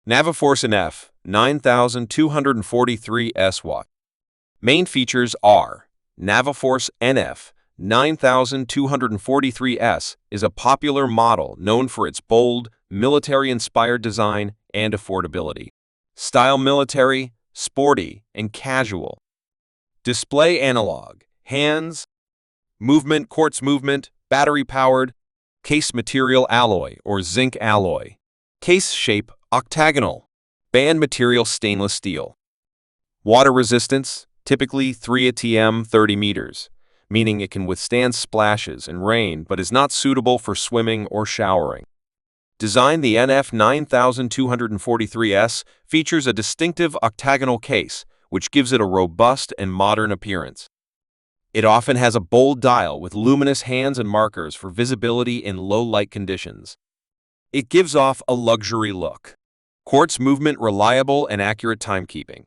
NAVIFORCE NF9243S watch. Main features are NAVIFORCE NF9243S is a popular model known for its bold, military-inspired design and affordability. Style: military, sporty, and casual. Display: analog, hands, movement, quartz movement, battery-powered. Case material: alloy or zinc alloy. Case shape: octagonal. Band material: stainless steel. Water resistance: typically 3 atm 30 meters, meaning it can withstand splashes and rain but is not suitable for swimming or showering. Design: the NF9243S features a distinctive octagonal case, which gives it a robust and modern appearance. It often has a bold dial with luminous hands and markers for visibility in low-light conditions. It gives off a luxury look. Quartz movement: reliable and accurate timekeeping.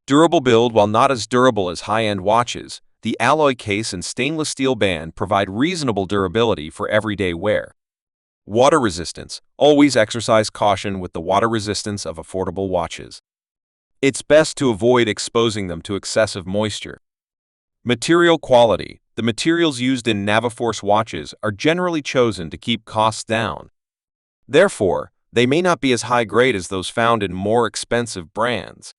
Durable build: while not as durable as high-end watches, the alloy case and stainless steel band provide reasonable durability for everyday wear. Water resistance: always exercise caution with the water resistance of affordable watches. It's best to avoid exposing them to excessive moisture. Material quality: the materials used in NAVIFORCE watches are generally chosen to keep costs down. Therefore, they may not be as high grade as those found in more expensive brands.